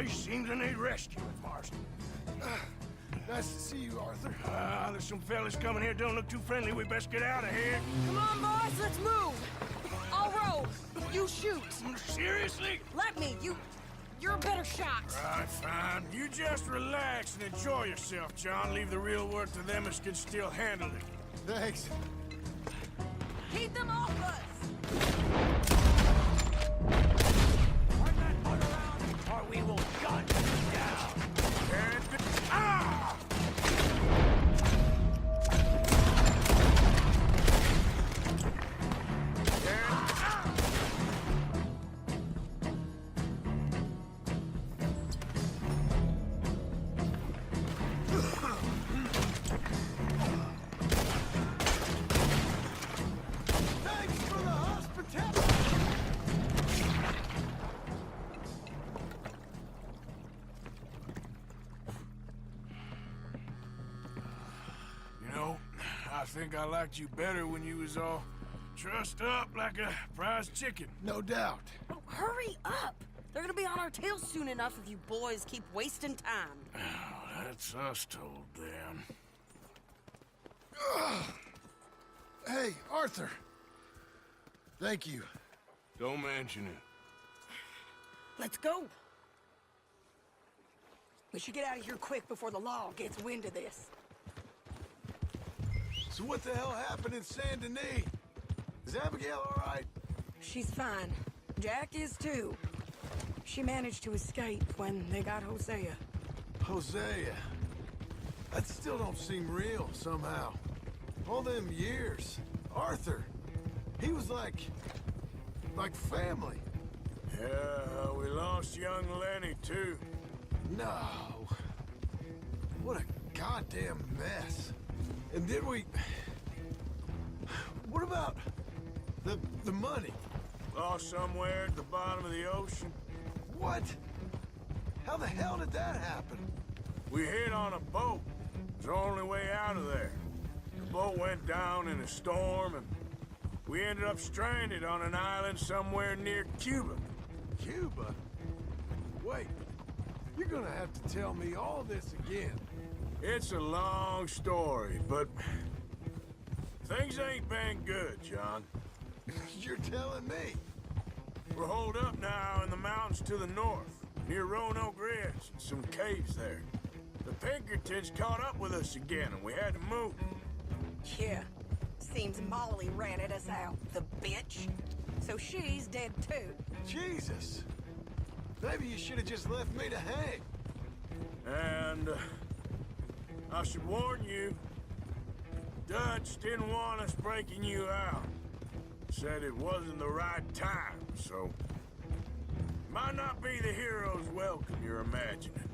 He seems to need rescue, Marston. Nice to see you, Arthur. There's some fellas coming here. Don't look too friendly. We best get out of here. Come on, boys, let's move. I'll roll. You shoot. Seriously? Let me. You're a better shot. Right, fine. You just relax and enjoy yourself, John. Leave the real work to them as can still handle it. Thanks. Keep them off us. Turn that boat around, or we will gun you down. Ah! Thanks for the hospitality. You know, I think I liked you better when you was all trussed up like a prize chicken. No doubt. Oh, hurry up. They're gonna be on our tails soon enough if you boys keep wasting time. Oh, that's us told them. Hey, Arthur. Thank you. Don't mention it. Let's go. We should get out of here quick before the law gets wind of this. So what the hell happened in Saint Denis? Is Abigail all right? She's fine. Jack is too. She managed to escape when they got Hosea. Hosea. That still don't seem real, somehow. All them years. Arthur. He was like family. Yeah, we lost young Lenny, too. No. What a goddamn mess. And then what about the money? Lost somewhere at the bottom of the ocean. What? How the hell did that happen? We hit on a boat. It was the only way out of there. The boat went down in a storm, and we ended up stranded on an island somewhere near Cuba. Cuba? Wait, you're gonna have to tell me all this again. It's a long story, but things ain't been good, John. You're telling me? We're holed up now in the mountains to the north, near Roanoke Ridge, and some caves there. The Pinkertons caught up with us again, and we had to move. Yeah. Seems Molly ratted us out, the bitch. So she's dead too. Jesus. Maybe you should have just left me to hang. And I should warn you, Dutch didn't want us breaking you out. Said it wasn't the right time, so might not be the hero's welcome you're imagining.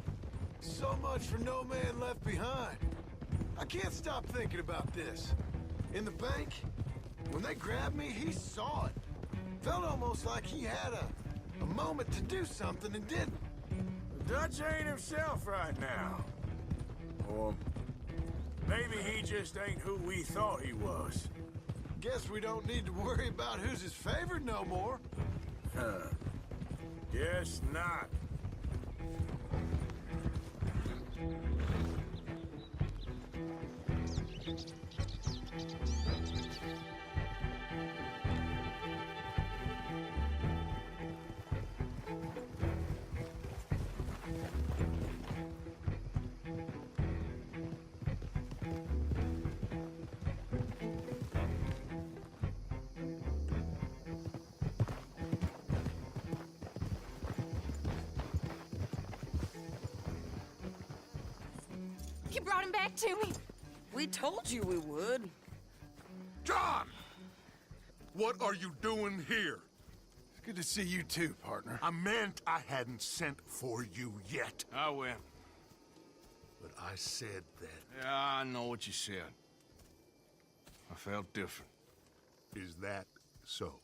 So much for no man left behind. I can't stop thinking about this. In the bank, when they grabbed me, he saw it. Felt almost like he had a moment to do something and didn't. Dutch ain't himself right now. Or maybe he just ain't who we thought he was. Guess we don't need to worry about who's his favorite no more. Guess not. You brought him back to me. We told you we would. John! What are you doing here? It's good to see you too, partner. I meant I hadn't sent for you yet. I went. But I said that. Yeah, I know what you said. I felt different. Is that so?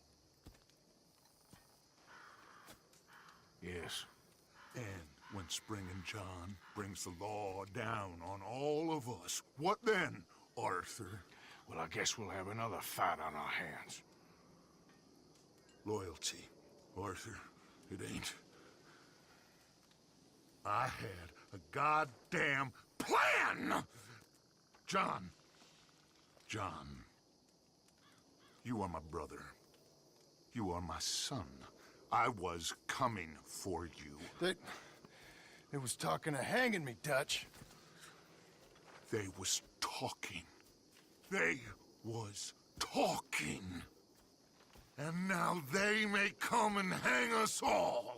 Yes. And when Spring and John brings the law down on all of us, what then, Arthur? Well, I guess we'll have another fight on our hands. Loyalty, Arthur. It ain't. I had a goddamn plan! John. John. You are my brother. You are my son. I was coming for you. They was talking of hanging me, Dutch. They was talking. They was talking. And now they may come and hang us all.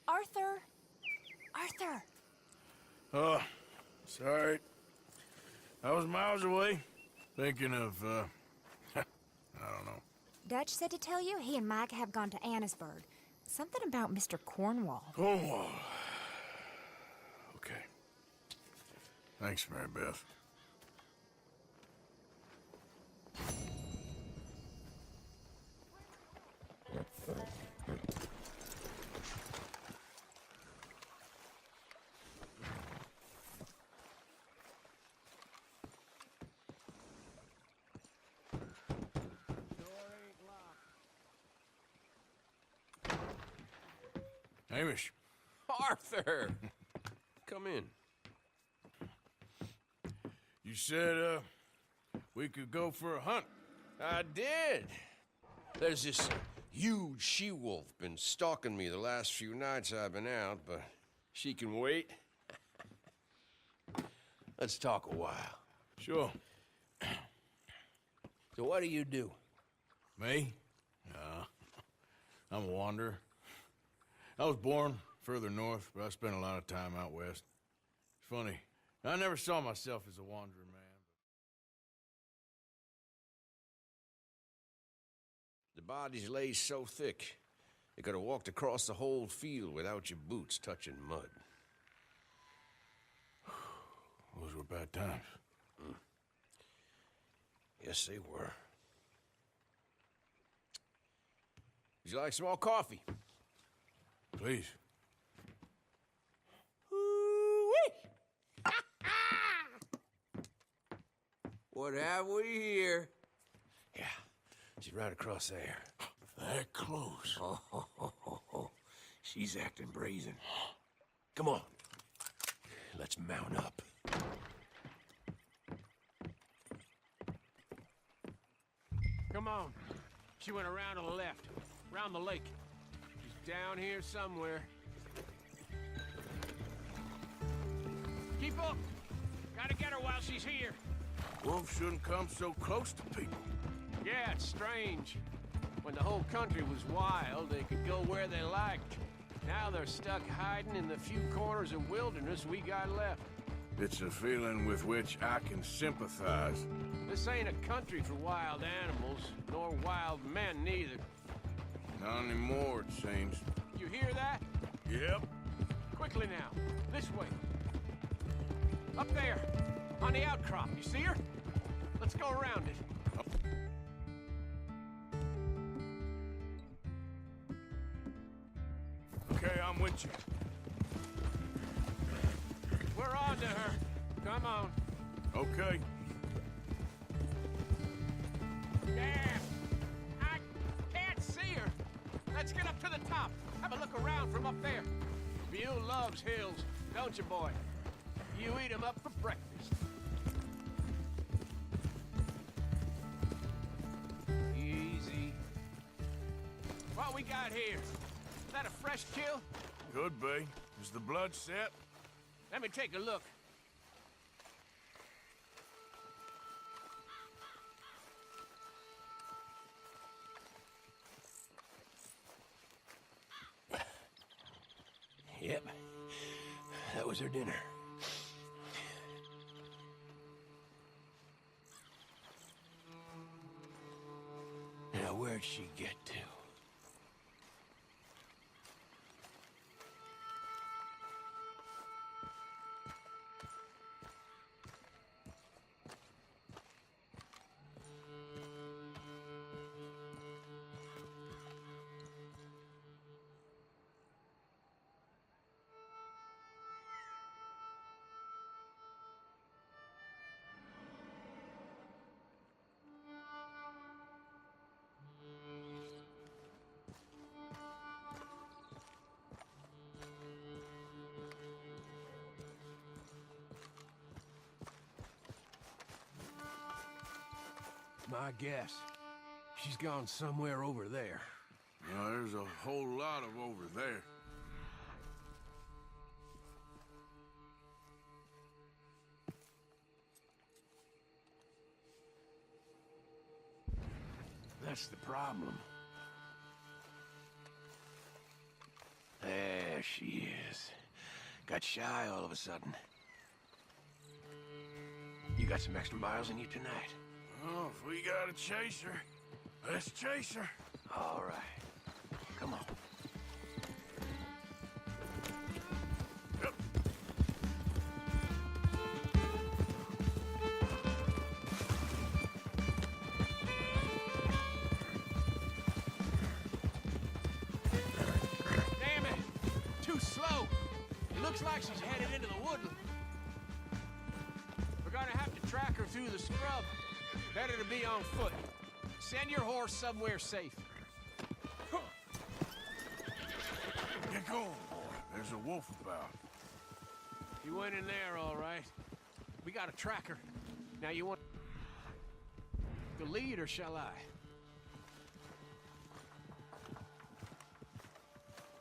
Arthur! Arthur! Oh, sorry. I was miles away, thinking of, I don't know. Dutch said to tell you he and Mike have gone to Annisburg. Something about Mr. Cornwall. Cornwall. Okay. Thanks, Mary Beth. Hamish. Arthur! Come in. You said, we could go for a hunt. I did. There's this huge she-wolf been stalking me the last few nights I've been out, but she can wait. Let's talk a while. Sure. So what do you do? Me? I'm a wanderer. I was born further north, but I spent a lot of time out west. It's funny. I never saw myself as a wanderer, man. The bodies lay so thick, you could have walked across the whole field without your boots touching mud. Those were bad times. Yes, they were. Would you like some more coffee? Please. What have we here? Yeah, she's right across there. That close. Oh, she's acting brazen. Come on, let's mount up. Come on. She went around to the left, around the lake. She's down here somewhere. Keep up! Gotta get her while she's here. Wolves shouldn't come so close to people. Yeah, it's strange. When the whole country was wild, they could go where they liked. Now they're stuck hiding in the few corners of wilderness we got left. It's a feeling with which I can sympathize. This ain't a country for wild animals, nor wild men neither. Not anymore, it seems. You hear that? Yep. Quickly now, this way. Up there, on the outcrop, you see her? Let's go around it. Okay, I'm with you. We're on to her. Come on. Okay. Damn! I can't see her. Let's get up to the top. Have a look around from up there. You loves hills, don't you, boy? You eat 'em up for breakfast. Easy. What we got here? Is that a fresh kill? Could be. Is the blood set? Let me take a look. Yep, that was her dinner. Now, where'd she get to? my guess. She's gone somewhere over there. Well, there's a whole lot of over there. That's the problem. There she is. Got shy all of a sudden. You got some extra miles in you tonight? Oh, if we gotta chase her, let's chase her. All right. Come on. Yep. Damn it! Too slow. It looks like she's headed into the woodland. We're gonna have to track her through the scrub. Better to be on foot. Send your horse somewhere safe. Get going, boy. There's a wolf about. You went in there, all right. We got a tracker. Now you want the lead, or shall I?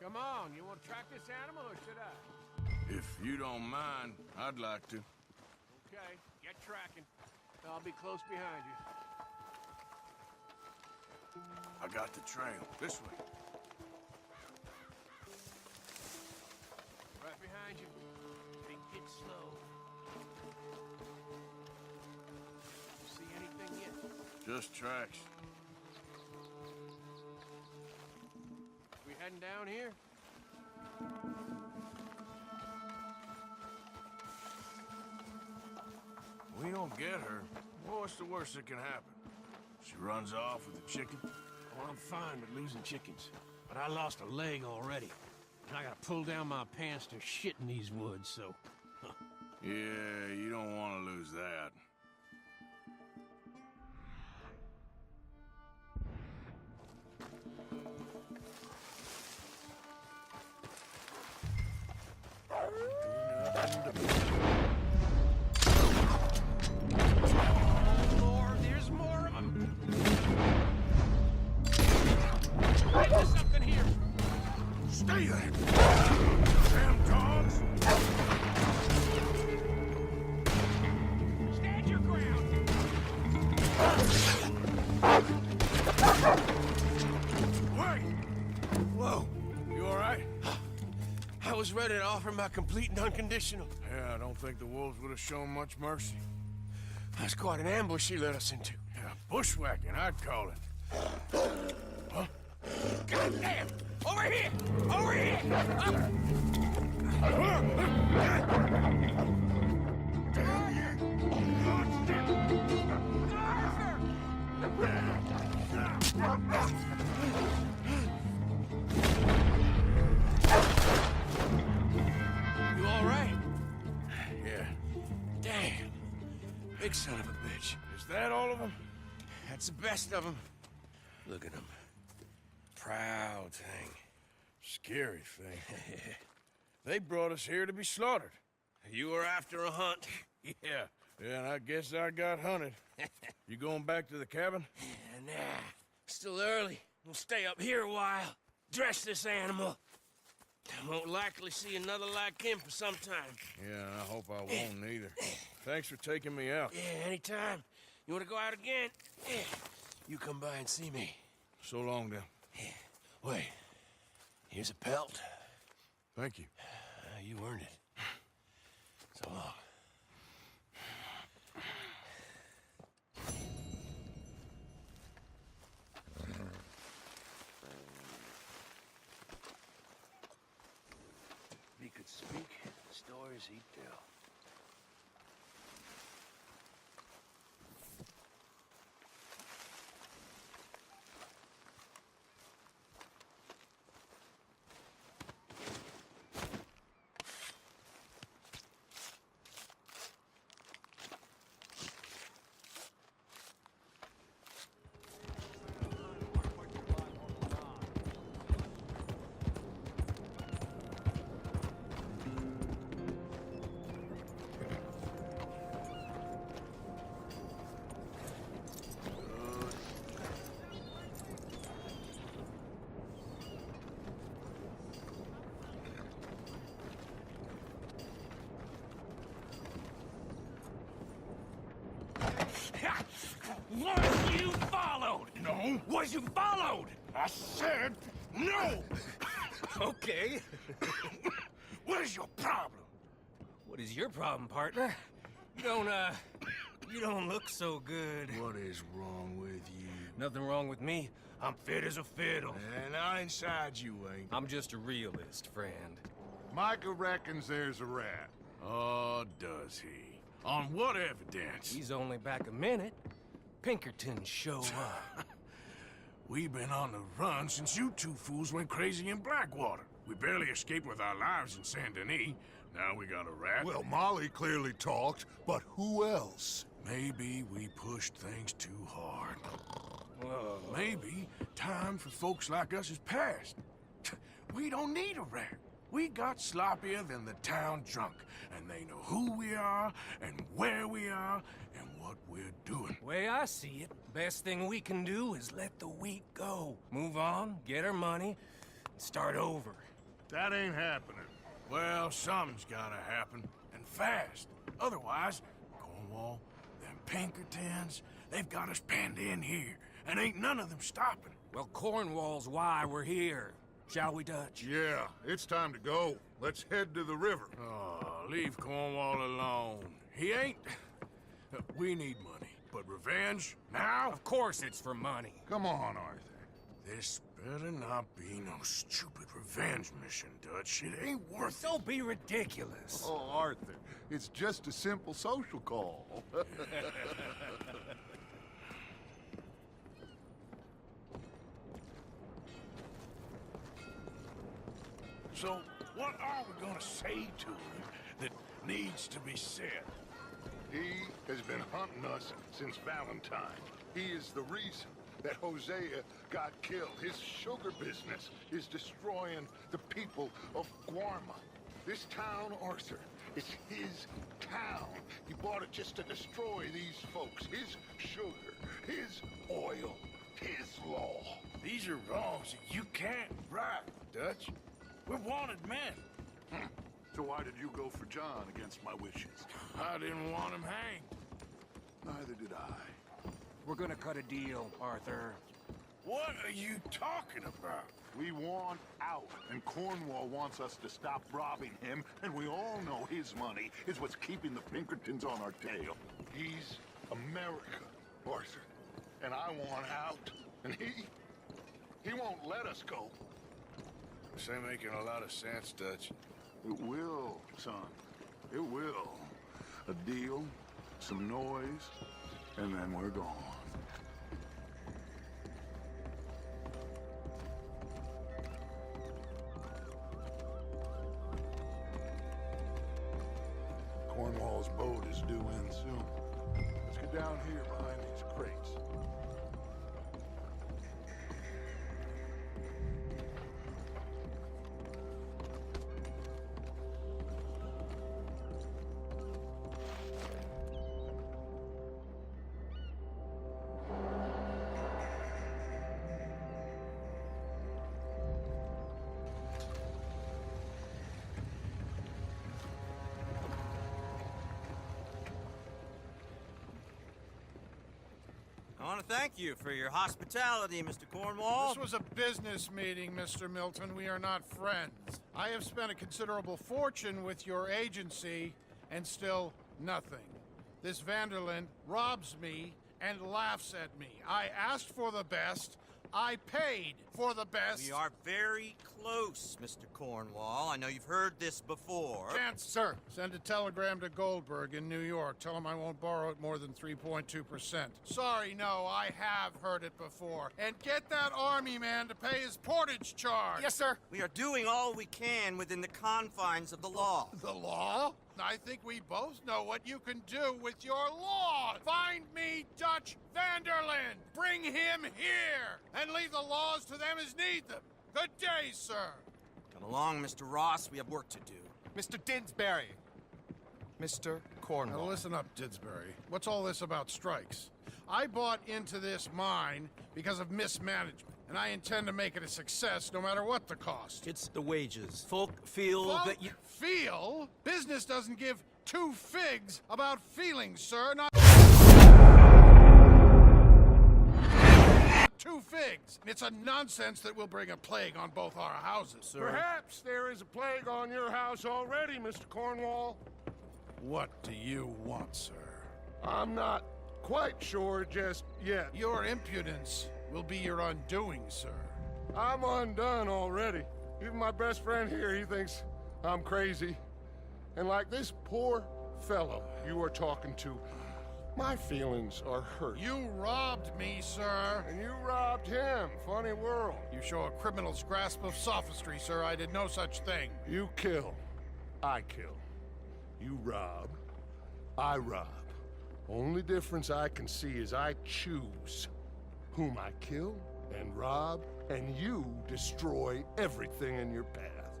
Come on, you want to track this animal, or should I? If you don't mind, I'd like to. Okay, get tracking. I'll be close behind you. I got the trail. This way. Right behind you. Take it slow. See anything yet? Just tracks. We heading down here? We don't get her. Well, what's the worst that can happen? She runs off with the chicken. Well, I'm fine with losing chickens, but I lost a leg already. And I gotta pull down my pants to shit in these woods, so... Yeah, you don't want to lose that. More, there's more of them! Wait, there's something here! Stay there! Damn dogs! Stand your ground! Wait! Whoa, you all right? I was ready to offer my complete and unconditional. Yeah, I don't think the wolves would have shown much mercy. That's quite an ambush she led us into. Yeah, bushwhacking, I'd call it. Huh? God damn! Over here! Over here! You all right? Yeah. Damn. Big son of a bitch. Is that all of them? That's the best of them. Look at him. Proud thing. Scary thing. They brought us here to be slaughtered. You were after a hunt. Yeah, and I guess I got hunted. You going back to the cabin? Nah, still early. We'll stay up here a while. Dress this animal. I won't likely see another like him for some time. Yeah, I hope I won't either. Thanks for taking me out. Yeah, anytime. You want to go out again? You come by and see me. So long, then. Wait. Here's a pelt. Thank you. You earned it. So long. If he could speak, the stories he'd tell. Was you followed? No. Was you followed? I said no. Okay. What is your problem? What is your problem, partner? You don't look so good. What is wrong with you? Nothing wrong with me. I'm fit as a fiddle. And I inside you ain't. I'm just a realist, friend. Micah reckons there's a rat. Oh, does he? On what evidence? He's only back a minute. Pinkerton show up. We've been on the run since you two fools went crazy in Blackwater. We barely escaped with our lives in Saint Denis. Now we got a rat. Well, Molly clearly talked, but who else? Maybe we pushed things too hard. Whoa. Maybe time for folks like us is past. We don't need a rat. We got sloppier than the town drunk, and they know who we are, and where we are, and what we're doing. Way I see it, best thing we can do is let the week go. Move on, get our money, and start over. That ain't happening. Well, something's gotta happen, and fast. Otherwise, Cornwall, them Pinkertons, they've got us penned in here, and ain't none of them stopping. Well, Cornwall's why we're here. Shall we, Dutch? Yeah, it's time to go. Let's head to the river. Oh, leave Cornwall alone. He ain't... We need money, but revenge, now? Of course it's for money. Come on, Arthur. This better not be no stupid revenge mission, Dutch. It ain't worth it. Don't be ridiculous. Oh, Arthur, it's just a simple social call. So, what are we gonna say to him that needs to be said? He has been hunting us since Valentine. He is the reason that Hosea got killed. His sugar business is destroying the people of Guarma. This town, Arthur, is his town. He bought it just to destroy these folks. His sugar, his oil, his law. These are wrongs that you can't right, Dutch. We're wanted men. So why did you go for John against my wishes? I didn't want him hanged. Neither did I. We're gonna cut a deal, Arthur. What are you talking about? We want out, and Cornwall wants us to stop robbing him, and we all know his money is what's keeping the Pinkertons on our tail. He's America, Arthur, and I want out, and he won't let us go. This ain't making a lot of sense, Dutch. It will, son. It will. A deal, some noise, and then we're gone. Cornwall's boat is due in soon. Let's get down here behind these crates. I want to thank you for your hospitality, Mr. Cornwall. This was a business meeting, Mr. Milton. We are not friends. I have spent a considerable fortune with your agency, and still nothing. This Vanderland robs me and laughs at me. I asked for the best. I paid for the best. We are very close, Mr. Cornwall. I know you've heard this before. Chance, sir. Send a telegram to Goldberg in New York. Tell him I won't borrow it more than 3.2%. Sorry, no, I have heard it before. And get that army man to pay his portage charge. Yes, sir. We are doing all we can within the confines of the law. The law? I think we both know what you can do with your law. Find me Dutch Vanderland. Bring him here. And leave the laws to them as need them. Good day, sir. Come along, Mr. Ross. We have work to do. Mr. Didsbury. Mr. Cornwall. Now listen up, Didsbury. What's all this about strikes? I bought into this mine because of mismanagement, and I intend to make it a success no matter what the cost. It's the wages. Folk feel that you... Feel? Business doesn't give two figs about feelings, sir. Not... two figs. It's a nonsense that will bring a plague on both our houses, sir. Perhaps there is a plague on your house already, Mr. Cornwall. What do you want, sir? I'm not quite sure just yet. Your impudence will be your undoing, sir. I'm undone already. Even my best friend here, he thinks I'm crazy. And like this poor fellow you are talking to, my feelings are hurt. You robbed me, sir. And you robbed him. Funny world. You show a criminal's grasp of sophistry, sir. I did no such thing. You kill. I kill. You rob. I rob. Only difference I can see is I choose whom I kill and rob, and you destroy everything in your path.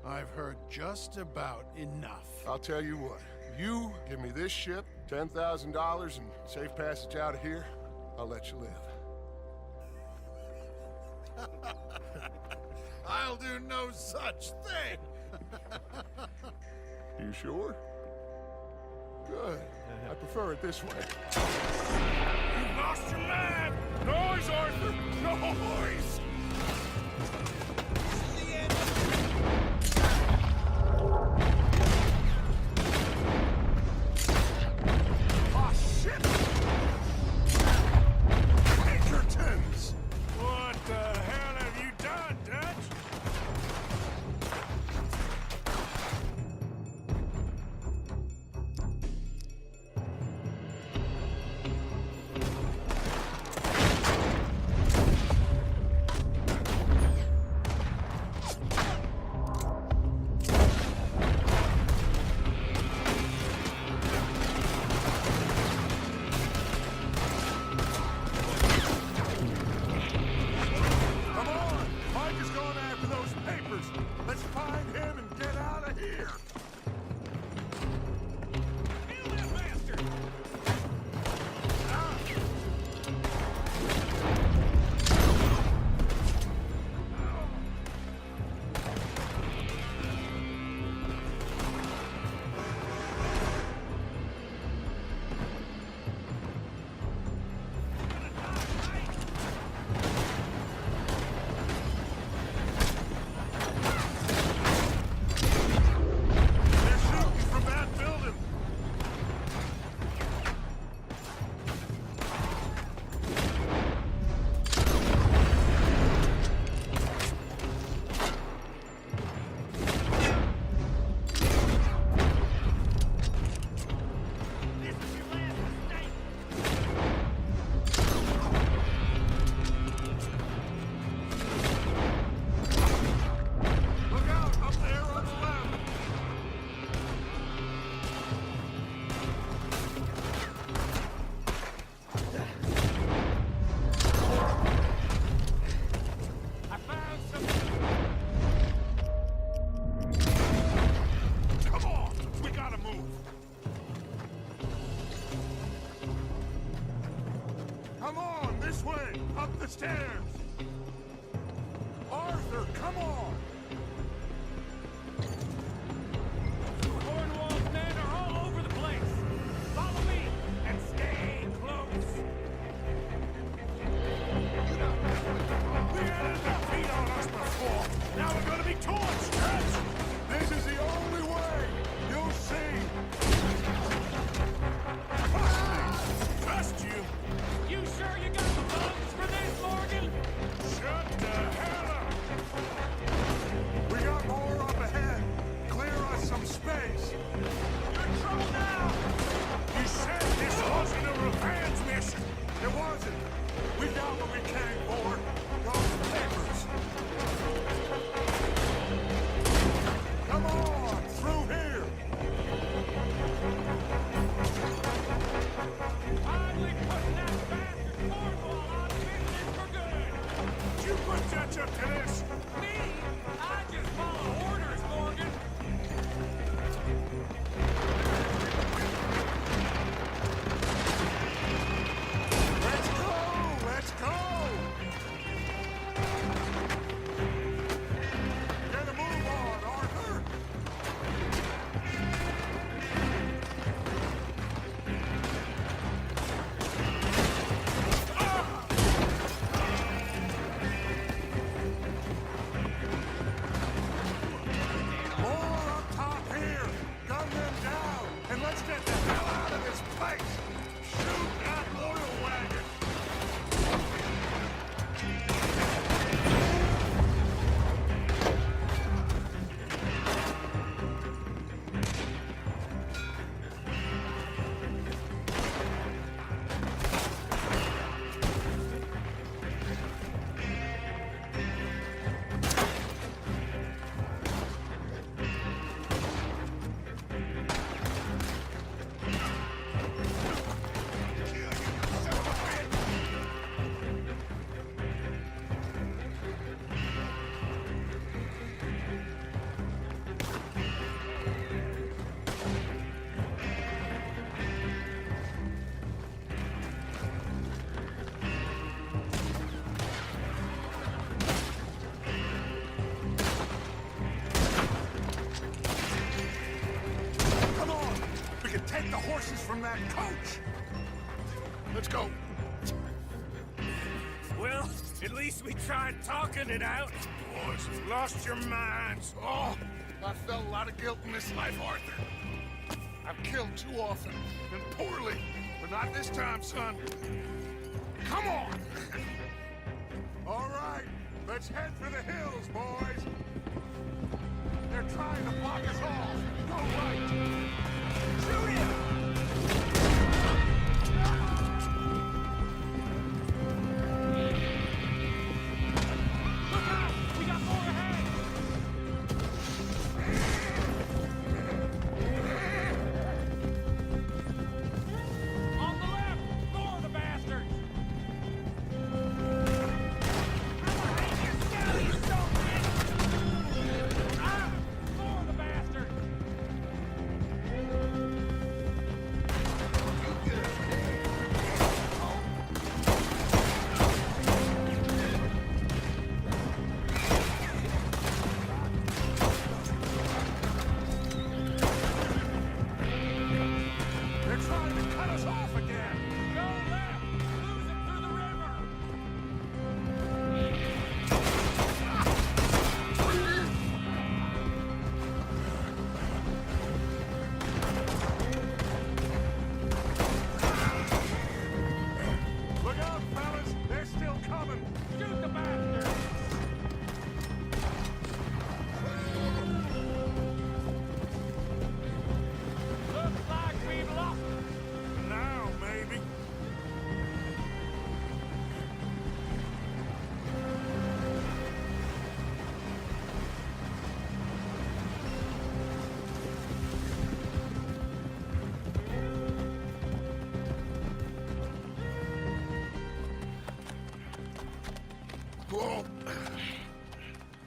I've heard just about enough. I'll tell you what. You give me this ship, $10,000, and safe passage out of here, I'll let you live. I'll do no such thing. You sure? Good. I prefer it this way. You lost your man! Noise, Arthur! Noise! Oh, shit! Pinkertons! What the hell have you done, Dutch? Come on! Mike is going after those papers. Let's find him and get out of here. Kill that bastard! They're shooting from that building. This is your last mistake! Look out! Up there on the left! I found some... Come on! We gotta move! Come on! This way! Up the stairs! Arthur, come on! Cornwall's men are all over the place! Follow me and stay close! We had enough heat on us before! Now we're gonna be torched, Dutch! This is the only way! You'll see! Trust you! You sure you got the bugs for this, Morgan? that coach! Let's go. Well, at least we tried talking it out. Boys, you've lost your minds. Oh, I felt a lot of guilt in this life, Arthur. I've killed too often, and poorly, but not this time, son. Come on! All right, let's head for the hills, boys. They're trying to block us off. Go right. Shoot him! Look out! We got more ahead! On the left! More of the bastards! More of the bastards! They're trying to cut us off again. Go left! Lose it through the river! Look out, fellas. They're still coming. Shoot the bastards! Looks like we've lost them. Now, maybe. Whoa.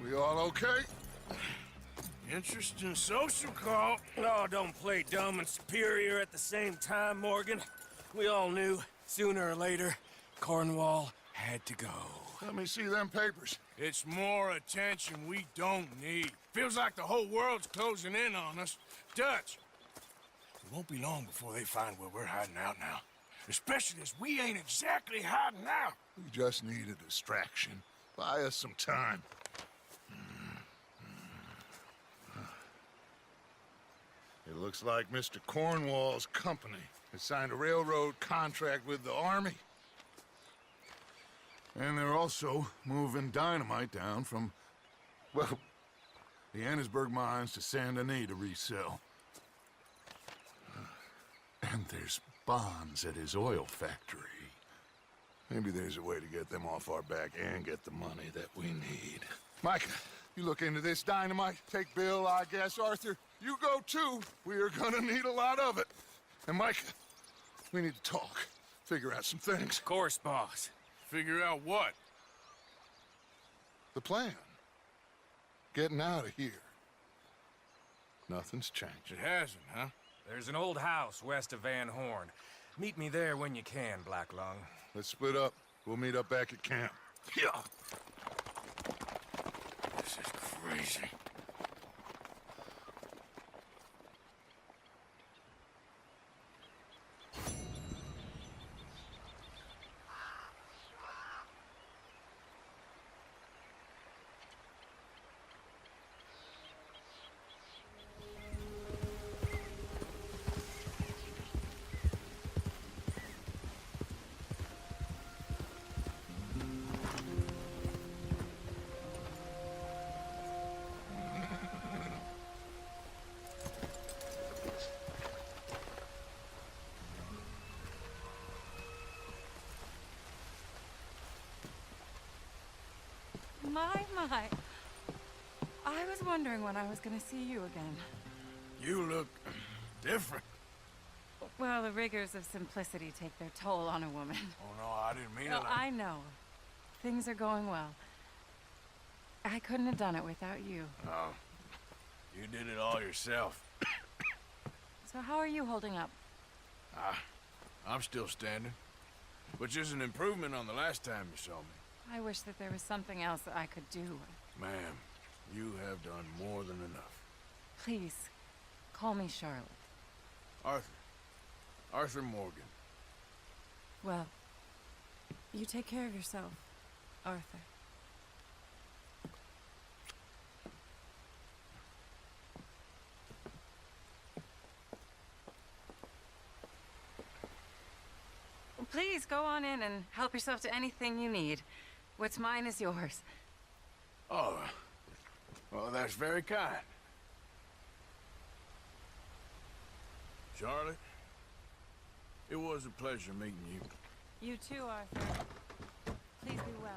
We all okay? Interesting social call. Oh, don't play dumb and superior at the same time, Morgan. We all knew, sooner or later, Cornwall had to go. Let me see them papers. It's more attention we don't need. Feels like the whole world's closing in on us. Dutch, it won't be long before they find where we're hiding out now. Especially as we ain't exactly hiding out. We just need a distraction. Buy us some time. It looks like Mr. Cornwall's company has signed a railroad contract with the Army. And they're also moving dynamite down from, well, the Annesburg mines to Saint Denis to resell. And there's bonds at his oil factory. Maybe there's a way to get them off our back and get the money that we need. Micah, you look into this dynamite. Take Bill, I guess. Arthur, you go too. We are gonna need a lot of it. And Micah, we need to talk. Figure out some things. Of course, boss. Figure out what? The plan. Getting out of here. Nothing's changed. It hasn't, huh? There's an old house west of Van Horn. Meet me there when you can, Black Lung. Let's split up. We'll meet up back at camp. Yeah. This is crazy. My. I was wondering when I was gonna see you again. You look different. Well, the rigors of simplicity take their toll on a woman. Oh, no, I didn't mean No, it. I know. Things are going well. I couldn't have done it without you. Oh, you did it all yourself. So how are you holding up? I'm still standing, which is an improvement on the last time you saw me. I wish that there was something else that I could do. Ma'am, you have done more than enough. Please, call me Charlotte. Arthur, Arthur Morgan. Well, you take care of yourself, Arthur. Please go on in and help yourself to anything you need. What's mine is yours. Oh, well, that's very kind. Charlotte, it was a pleasure meeting you. You too, Arthur. Please be well.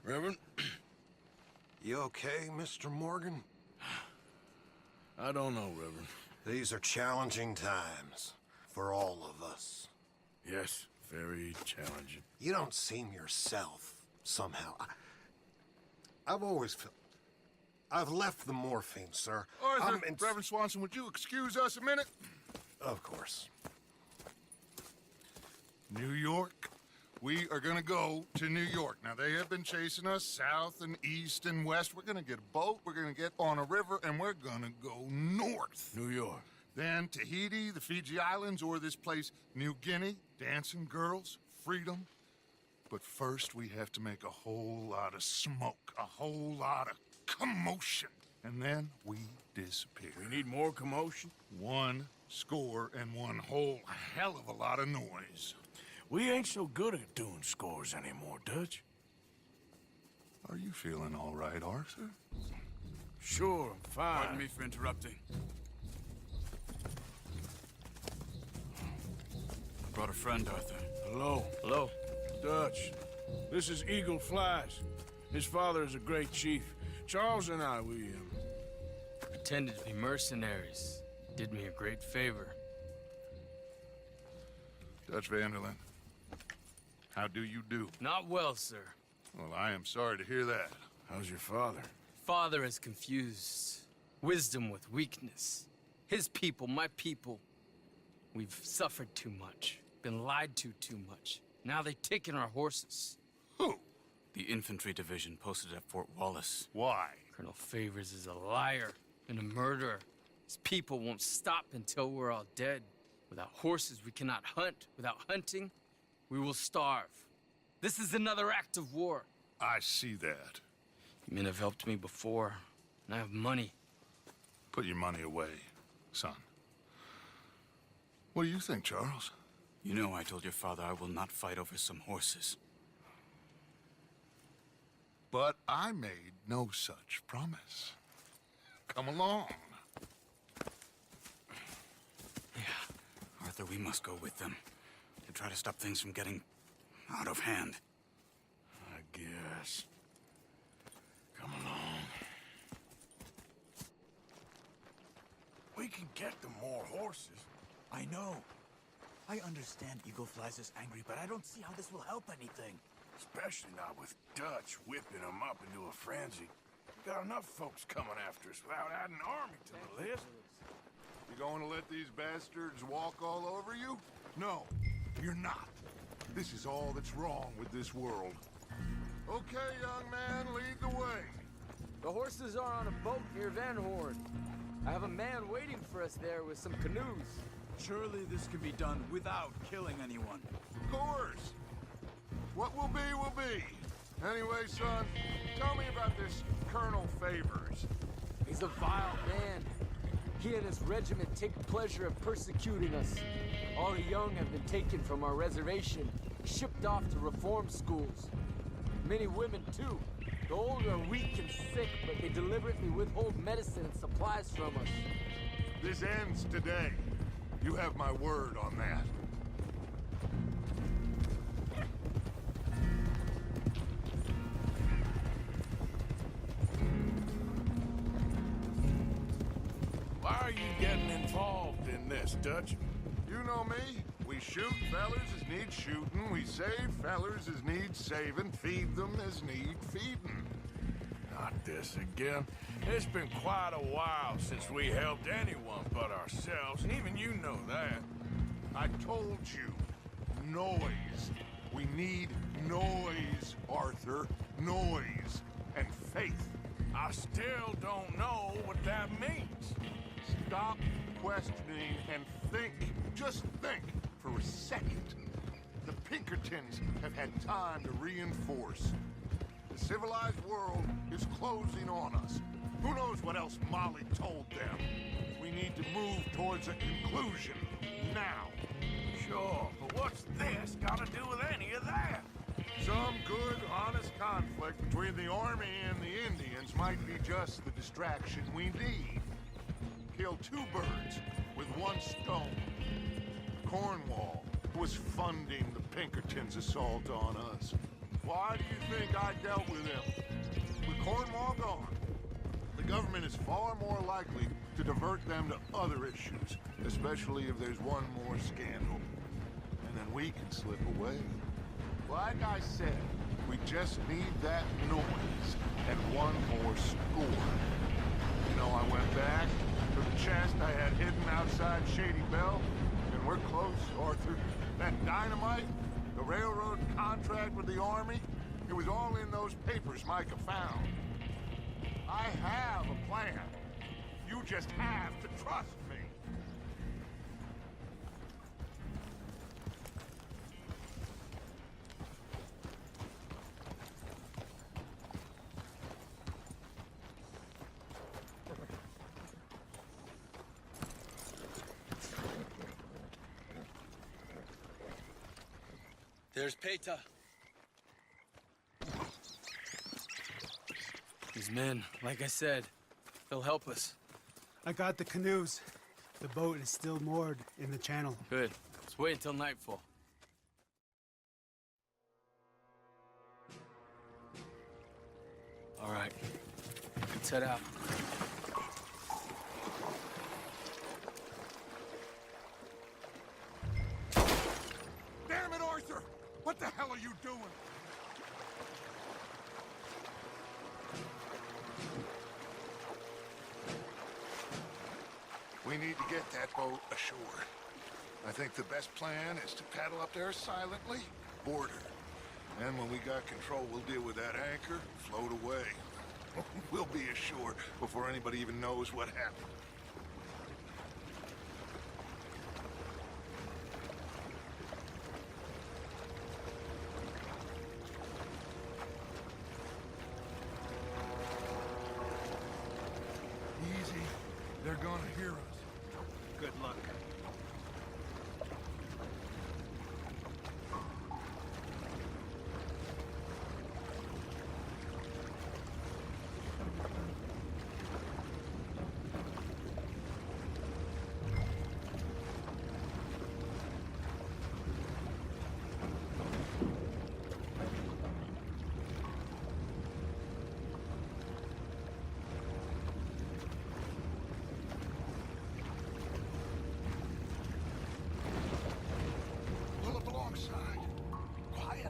Reverend? You okay, Mr. Morgan? I don't know, Reverend. These are challenging times for all of us. Yes, very challenging. You don't seem yourself, somehow. I've always felt... I've left the morphine, sir. Arthur, Reverend Swanson, would you excuse us a minute? Of course. New York. We are gonna go to New York. Now, they have been chasing us south and east and west. We're gonna get a boat, we're gonna get on a river, and we're gonna go north. New York. Then Tahiti, the Fiji Islands, or this place, New Guinea, dancing girls, freedom. But first, we have to make a whole lot of smoke, a whole lot of commotion. And then we disappear. We need more commotion? 1 score and 1 whole hell of a lot of noise. We ain't so good at doing scores anymore, Dutch. Are you feeling all right, Arthur? Sure, I'm fine. Pardon me for interrupting. I brought a friend, Arthur. Hello. Hello. Dutch. This is Eagle Flies. His father is a great chief. Charles and I, we Pretended to be mercenaries. Did me a great favor. Dutch Vanderlyn, how do you do? Not well, sir. Well, I am sorry to hear that. How's your father? Father has confused wisdom with weakness. His people, my people, we've suffered too much, been lied to too much. Now they've taken our horses. Who? The infantry division posted at Fort Wallace. Why? Colonel Favors is a liar and a murderer. His people won't stop until we're all dead. Without horses, we cannot hunt. Without hunting, we will starve. This is another act of war. I see that. You men have helped me before, and I have money. Put your money away, son. What do you think, Charles? You know I told your father I will not fight over some horses. But I made no such promise. Come along. Yeah, Arthur, we must go with them to try to stop things from getting out of hand. I guess. Come along. We can get them more horses. I know. I understand Eagle Flies is angry, but I don't see how this will help anything. Especially not with Dutch whipping them up into a frenzy. We got enough folks coming after us without adding an army to the list. You going to let these bastards walk all over you? No, you're not. This is all that's wrong with this world. Okay, young man, lead the way. The horses are on a boat near Van Horn. I have a man waiting for us there with some canoes. Surely this can be done without killing anyone. Of course. What will be, will be. Anyway, son, tell me about this Colonel Favors. He's a vile man. He and his regiment take pleasure in persecuting us. All the young have been taken from our reservation, shipped off to reform schools. Many women, too. The old are weak and sick, but they deliberately withhold medicine and supplies from us. This ends today. You have my word on that. Why are you getting involved in this, Dutch? You know me. We shoot fellers as need shooting. We save fellers as need saving. Feed them as need feeding. Not this again. It's been quite a while since we helped anyone but ourselves, and even you know that. I told you. Noise. We need noise, Arthur. Noise. And faith. I still don't know what that means. Stop questioning and think. Just think for a second. The Pinkertons have had time to reinforce. The civilized world is closing on us. Who knows what else Molly told them? We need to move towards a conclusion now. Sure, but what's this got to do with any of that? Some good, honest conflict between the army and the Indians might be just the distraction we need. Kill two birds with one stone. Cornwall was funding the Pinkertons' assault on us. Why do you think I dealt with him? With Cornwall gone, the government is far more likely to divert them to other issues, especially if there's one more scandal. And then we can slip away. Like I said, we just need that noise and one more score. You know, I went back to the chest I had hidden outside Shady Bell, and we're close, Arthur. That dynamite, the railroad contract with the army, it was all in those papers Micah found. I have a plan. You just have to trust me. There's Peta. These men, like I said, they'll help us. I got the canoes. The boat is still moored in the channel. Good. Let's wait until nightfall. All right. Let's head out. Damn it, Arthur! What the hell are you doing? We need to get that boat ashore. I think the best plan is to paddle up there silently, board her. And when we got control, we'll deal with that anchor, float away. We'll be ashore before anybody even knows what happened. Pull up alongside. Quietly.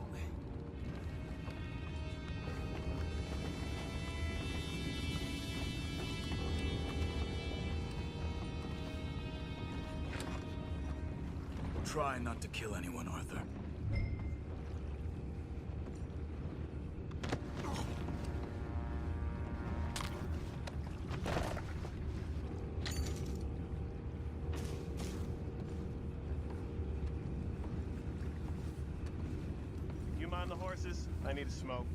Try not to kill anyone, Arthur. You mind the horses? I need a smoke.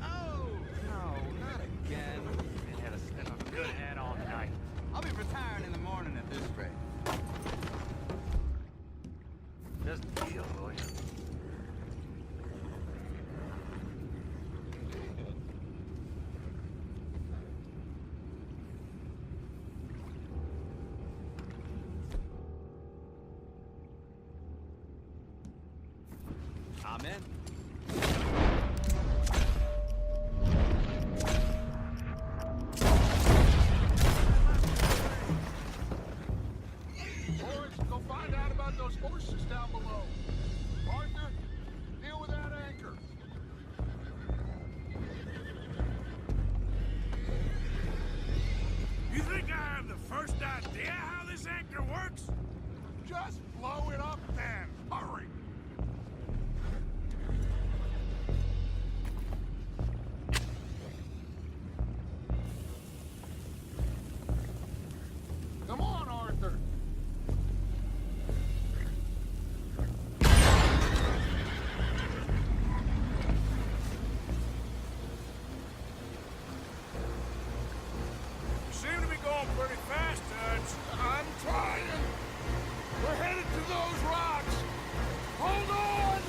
Oh, no, not again. Man had a sniff of a good head all night. I'll be retiring in the morning at this rate. Just deal, will you? Amen. Boys, go find out about those horses down below. Arthur, deal with that anchor. You think I have the first idea how this anchor works? Just blow it up then. Hurry. Come on, Arthur. You seem to be going pretty fast, Dutch. I'm trying. We're headed to those rocks. Hold on.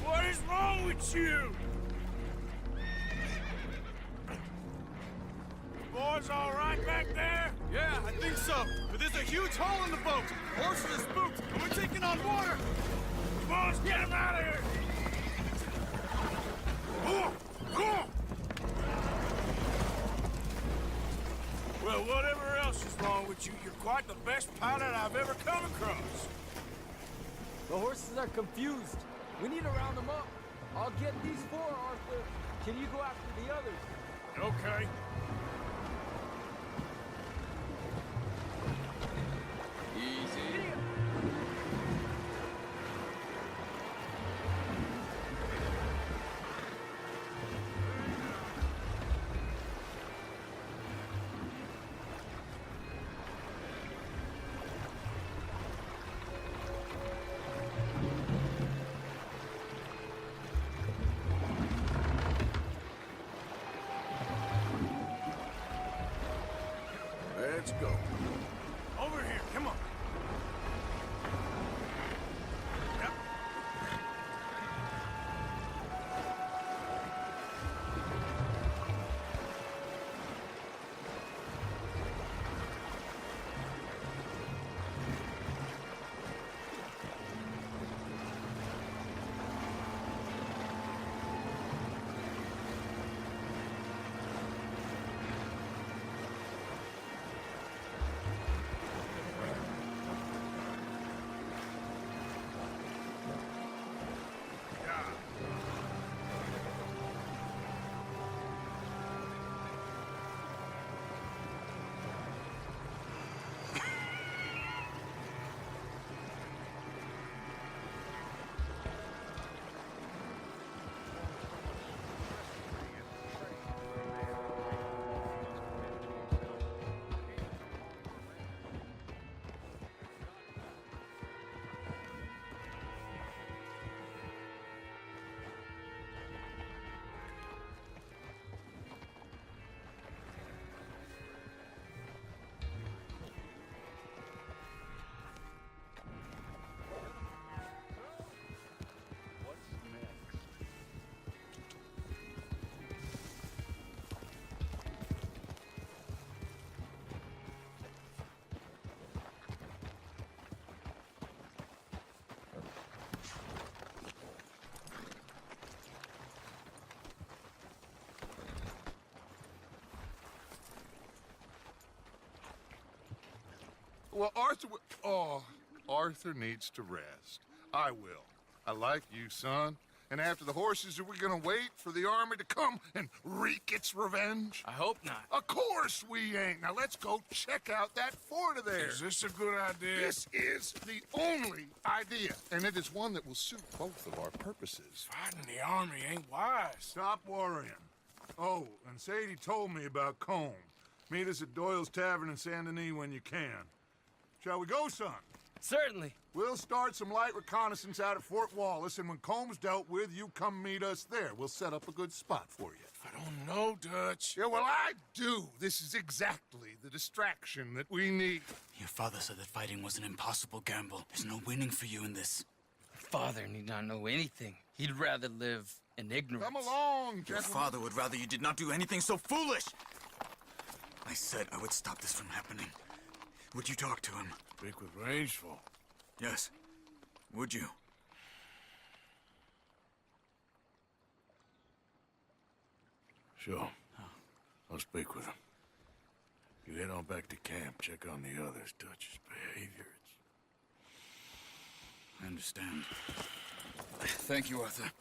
What is wrong with you? Boys all right back there? Yeah, I think so. But there's a huge hole in the boat. Horses are spooked, and we're taking on water. Come on, let's get him out of here! Come on! Well, whatever else is wrong with you, you're quite the best pilot I've ever come across. The horses are confused. We need to round them up. I'll get these four, Arthur. Can you go after the others? Okay. Easy. Well, Arthur... Oh, Arthur needs to rest. I will. I like you, son. And after the horses, are we gonna wait for the army to come and wreak its revenge? I hope not. Of course we ain't. Now let's go check out that fort of theirs. Is this a good idea? This is the only idea, and it is one that will suit both of our purposes. Fighting the army ain't wise. Stop worrying. Oh, and Sadie told me about Combe. Meet us at Doyle's Tavern in Saint Denis when you can. Shall we go, son? Certainly. We'll start some light reconnaissance out at Fort Wallace, and when Comb's dealt with, you come meet us there. We'll set up a good spot for you. I don't know, Dutch. Yeah, well, I do. This is exactly the distraction that we need. Your father said that fighting was an impossible gamble. There's no winning for you in this. Father need not know anything. He'd rather live in ignorance. Come along, Your gentlemen. father would rather you did not do anything so foolish. I said I would stop this from happening. Would you talk to him? Speak with Rangeful. Yes. Would you? Sure. I'll speak with him. You head on back to camp, check on the others. Dutch's behavior, I understand. Thank you, Arthur.